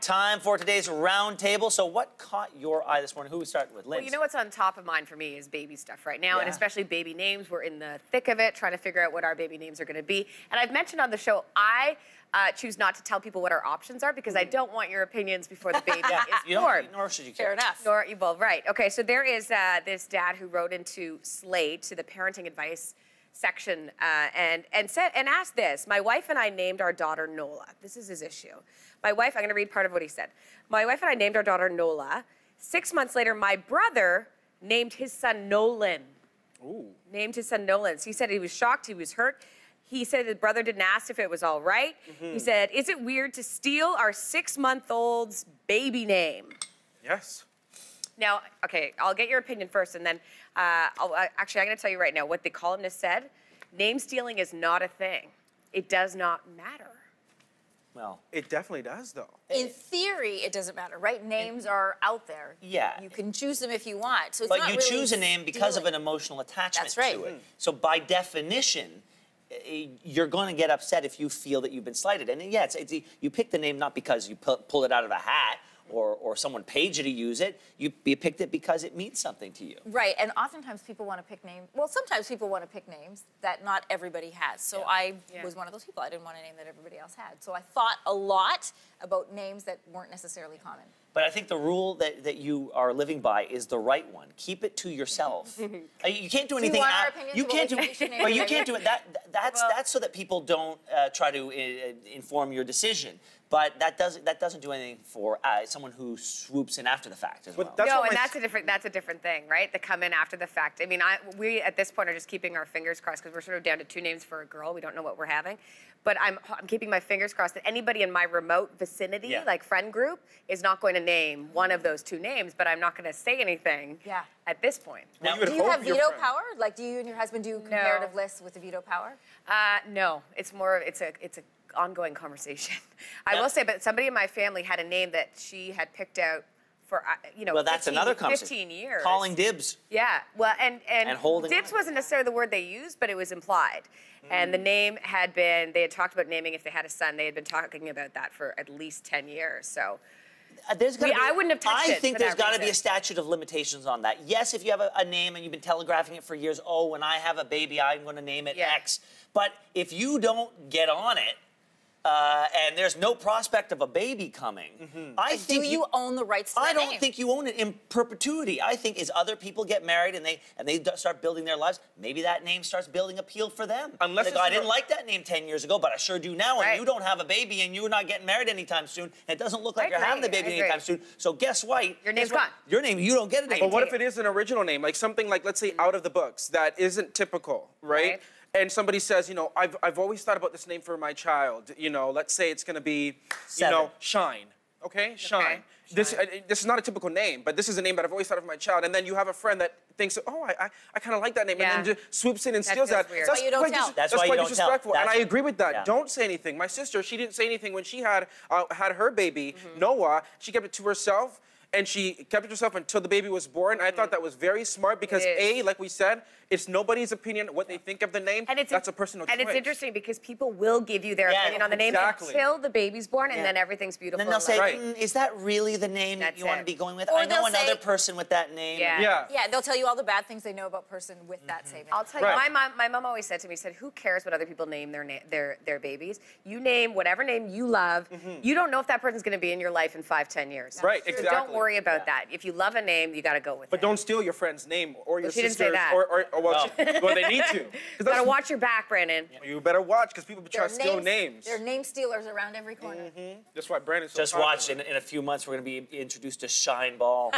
Time for today's Roundtable. So what caught your eye this morning? Who we starting with? Lindsey. Well, you know what's on top of mind for me is baby stuff right now, Yeah. and especially baby names. We're in the thick of it, trying to figure out what our baby names are going to be. And I've mentioned on the show, I choose not to tell people what our options are because I don't want your opinions before the baby is born. Nor should you care. Fair enough. Nor, well, right. Okay, so there is this dad who wrote into Slate, to the parenting advice section, and asked this. My wife and I named our daughter Nola. This is his issue. My wife, I'm going to read part of what he said. My wife and I named our daughter Nola. 6 months later, my brother named his son Nolan. Ooh. Named his son Nolan. So he said he was shocked, he was hurt. He said his brother didn't ask if it was all right. He said, is it weird to steal our 6-month-old's baby name? Yes. Now, okay, I'll get your opinion first, and then actually, I'm going to tell you right now what the columnist said. Name stealing is not a thing. It does not matter. Well, It definitely does, though. In theory, it doesn't matter, right? Names are out there. Yeah. You can choose them if you want. So it's but not you really choose a name because of stealing. an emotional attachment That's right. to it. So by definition, you're going to get upset if you feel that you've been slighted. And yeah, you pick the name not because you pull it out of a hat or someone paid you to use it. You picked it because it means something to you. Right, and oftentimes people want to pick names. Well, sometimes people want to pick names that not everybody has. So I was one of those people. I didn't want a name that everybody else had. So I thought a lot about names that weren't necessarily common. But I think the rule that you are living by is the right one. Keep it to yourself. You can't do anything. want our opinions You about can't do. what we should name But you our can't do it. That's so that people don't try to inform your decision. But that doesn't do anything for someone who swoops in after the fact as well. That's No, what and my- that's a different thing, right? The come in after the fact. I mean, we at this point are just keeping our fingers crossed because we're sort of down to 2 names for a girl. We don't know what we're having, but I'm keeping my fingers crossed that anybody in my remote vicinity, like friend group, is not going to name one of those 2 names. But I'm not going to say anything. At this point. Well, you would Do you hope have your veto friend- power? Like, do you and your husband do comparative lists with the veto power? No, it's more. It's a ongoing conversation. I will say, but somebody in my family had a name that she had picked out for Well, that's 15, another conversation. 15 years. Calling dibs. Yeah, well, and holding dibs on. wasn't necessarily the word they used, but it was implied. And the name had been, they had talked about naming if they had a son. They had been talking about that for at least 10 years, so. I wouldn't have touched it I think for there's that got to be a reason. statute of limitations on that. Yes, if you have a name and you've been telegraphing it for years, oh, when I have a baby, I'm going to name it X. But if you don't get on it, and there's no prospect of a baby coming, I think do you own the rights to that I don't name? think you own it in perpetuity. I think as other people get married and they start building their lives, maybe that name starts building appeal for them. Unless They go, it's I didn't not- like that name 10 years ago, but I sure do now. And Right. you don't have a baby and you're not getting married anytime soon. And it doesn't look like I you're having the agree, baby I agree. anytime soon. So guess what? Your name's Guess what? gone. Your name, you don't get it But anymore. what if it is an original name, like something like, let's say, out of the books that isn't typical, right? And somebody says, I've always thought about this name for my child. Let's say it's going to be, Seven. Shine. Okay, Shine. This is not a typical name, but this is a name that I've always thought of for my child. And then you have a friend that thinks, oh, I kind of like that name, Yeah. and then just swoops in and That steals feels that. weird. That's why you don't tell. That's why you quite don't tell. disrespectful, and I agree with that. Yeah. Don't say anything. My sister, she didn't say anything when she had her baby, Noah. She kept it to herself. And she kept it to herself until the baby was born. I thought that was very smart because, It is. like we said, it's nobody's opinion what they think of the name. That's a personal choice. And it's interesting because people will give you their opinion on the name exactly. until the baby's born, and Yeah. then everything's beautiful. And then they'll say, Right. is that really the name that That's you want to it. be going with? Or I know they'll another say- person with that name. Yeah. Yeah, they'll tell you all the bad things they know about person with that same name. I'll tell you, Right. my mom always said to me, who cares what other people name their babies? You name whatever name you love. You don't know if that person's going to be in your life in 5, 10 years. Right, So exactly. don't worry about that. If you love a name, you got to go with But it. don't steal your friend's name or your she didn't say sister's. that. Well, they need to. 'Cause You got to that's- watch your back, Brandon. You better watch because people try There to are steal names. There are name stealers around every corner. That's why Brandon's so Just popular. watch, in a few months, we're going to be introduced to Shine Ball.